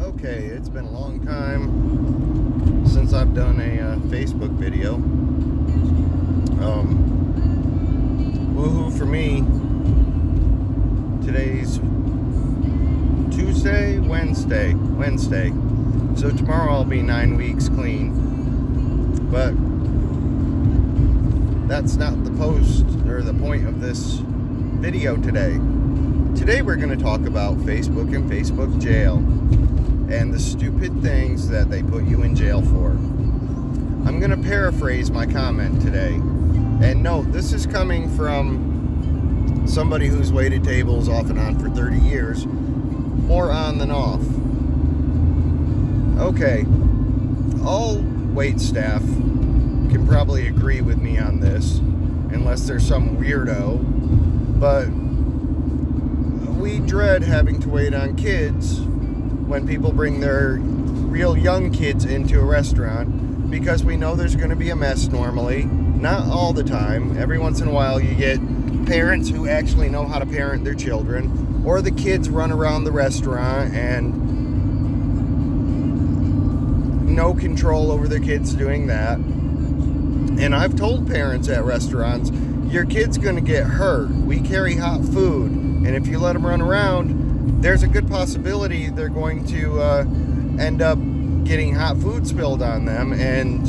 Okay, it's been a long time since I've done a Facebook video. Woohoo for me. Today's Wednesday. So tomorrow I'll be 9 weeks clean. But that's not the point of this video today. Today we're going to talk about Facebook and Facebook jail and the stupid things that they put you in jail for. I'm going to paraphrase my comment today. And note, this is coming from somebody who's waited tables off and on for 30 years, more on than off. Okay, all wait staff can probably agree with me on this, unless there's some weirdo, but we dread having to wait on kids when people bring their real young kids into a restaurant, because we know there's going to be a mess normally. Not all the time. Every once in a while you get parents who actually know how to parent their children, or the kids run around the restaurant and no control over their kids doing that. And I've told parents at restaurants, your kid's going to get hurt. We carry hot food, and if you let them run around, there's a good possibility they're going to end up getting hot food spilled on them, and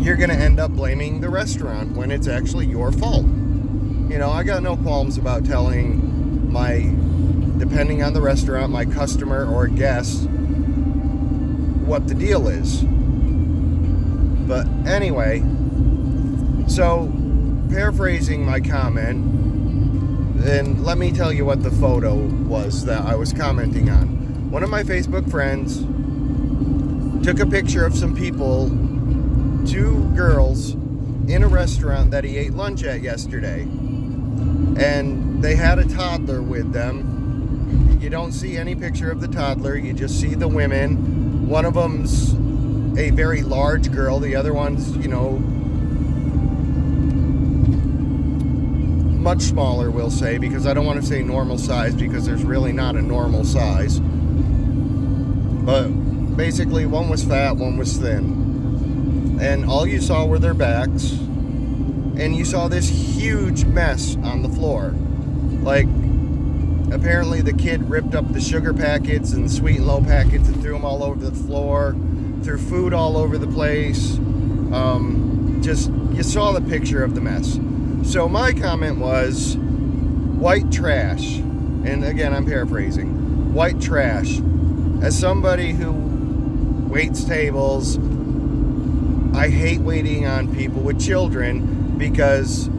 you're going to end up blaming the restaurant when it's actually your fault. You know, I got no qualms about telling depending on the restaurant, my customer or guest what the deal is. But anyway, so paraphrasing my comment, and let me tell you what the photo was that I was commenting on. One of my Facebook friends took a picture of some people, two girls, in a restaurant that he ate lunch at yesterday. And they had a toddler with them. You don't see any picture of the toddler, you just see the women. One of them's a very large girl, the other one's, much smaller, we'll say, because I don't want to say normal size, because there's really not a normal size. But basically, one was fat, one was thin. And all you saw were their backs. And you saw this huge mess on the floor. Like, apparently the kid ripped up the sugar packets and sweet and low packets and threw them all over the floor. Threw food all over the place. You saw the picture of the mess. So my comment was, white trash. And again, I'm paraphrasing. White trash. As somebody who waits tables, I hate waiting on people with children because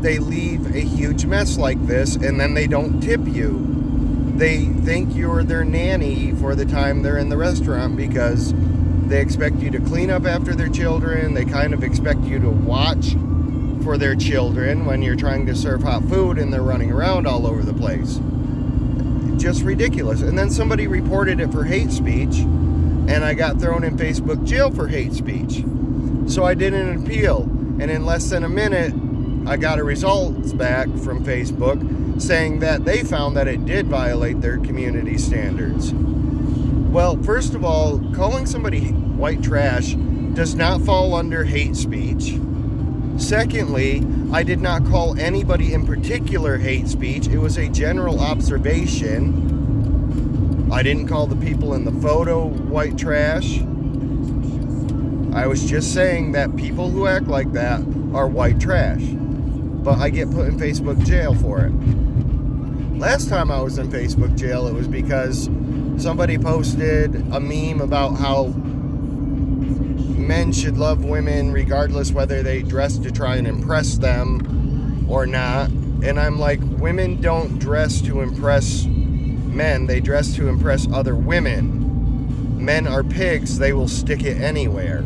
they leave a huge mess like this and then they don't tip you. They think you're their nanny for the time they're in the restaurant because they expect you to clean up after their children. They kind of expect you to watch for their children when you're trying to serve hot food and they're running around all over the place. Just ridiculous. And then somebody reported it for hate speech, and I got thrown in Facebook jail for hate speech. So I did an appeal, and in less than a minute, I got a results back from Facebook saying that they found that it did violate their community standards. Well, first of all, calling somebody white trash does not fall under hate speech. Secondly, I did not call anybody in particular hate speech. It was a general observation. I didn't call the people in the photo white trash. I was just saying that people who act like that are white trash. But I get put in Facebook jail for it. Last time I was in Facebook jail, it was because somebody posted a meme about how men should love women regardless whether they dress to try and impress them or not. And I'm like, women don't dress to impress men, they dress to impress other women. Men are pigs, they will stick it anywhere.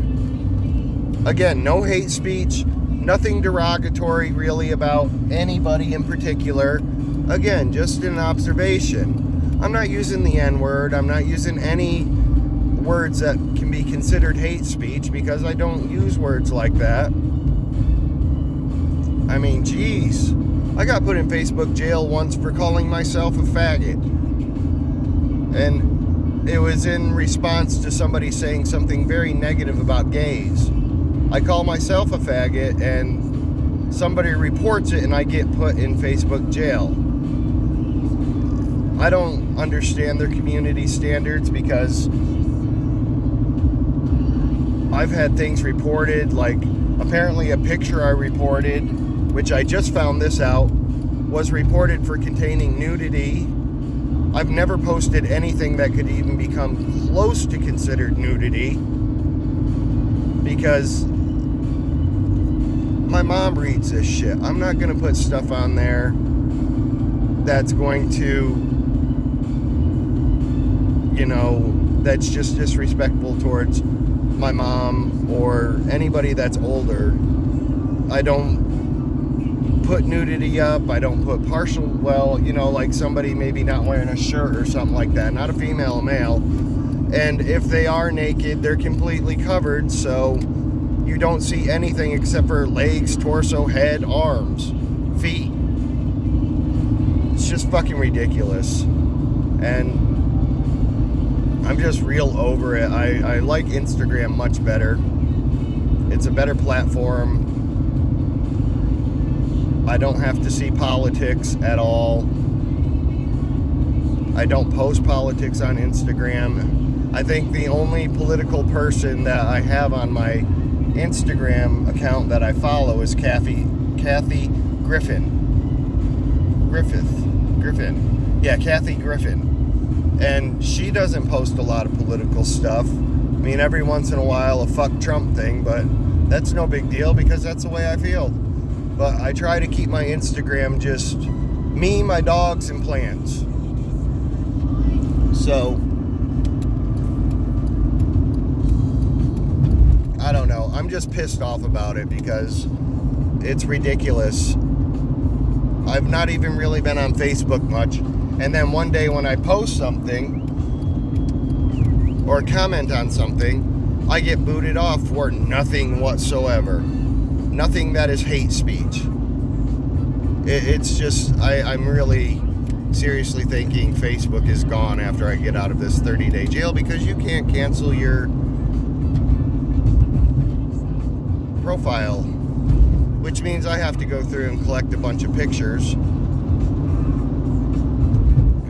Again, no hate speech, nothing derogatory really about anybody in particular. Again, just an observation. I'm not using the N-word, I'm not using any words that can be considered hate speech because I don't use words like that. I mean, geez. I got put in Facebook jail once for calling myself a faggot. And it was in response to somebody saying something very negative about gays. I call myself a faggot, and somebody reports it, and I get put in Facebook jail. I don't understand their community standards, because I've had things reported, like apparently a picture I reported, which I just found this out, was reported for containing nudity. I've never posted anything that could even become close to considered nudity, because my mom reads this shit. I'm not going to put stuff on there that's going to, that's just disrespectful towards my mom or anybody that's older. I don't put nudity up. I don't put partial, like somebody maybe not wearing a shirt or something like that. Not a female, a male. And if they are naked, they're completely covered, so you don't see anything except for legs, torso, head, arms, feet. It's just fucking ridiculous. And I'm just real over it. I like Instagram much better. It's a better platform. I don't have to see politics at all. I don't post politics on Instagram. I think the only political person that I have on my Instagram account that I follow is Kathy Griffin. Yeah, Kathy Griffin. And she doesn't post a lot of political stuff. I mean, every once in a while a fuck Trump thing, but that's no big deal because that's the way I feel. But I try to keep my Instagram just me, my dogs, and plants. So, I don't know. I'm just pissed off about it because it's ridiculous. I've not even really been on Facebook much. And then one day when I post something or comment on something, I get booted off for nothing whatsoever. Nothing that is hate speech. It's just, I'm really seriously thinking Facebook is gone after I get out of this 30-day jail, because you can't cancel your profile, which means I have to go through and collect a bunch of pictures.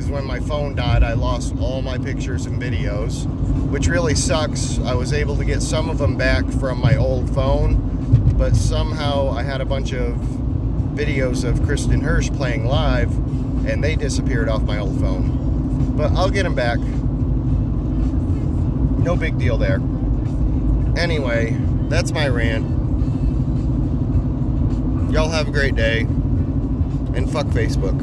When my phone died, I lost all my pictures and videos, which really sucks. I was able to get some of them back from my old phone, but somehow I had a bunch of videos of Kristen Hirsch playing live, and they disappeared off my old phone. But I'll get them back. No big deal there. Anyway, that's my rant. Y'all have a great day, and fuck Facebook.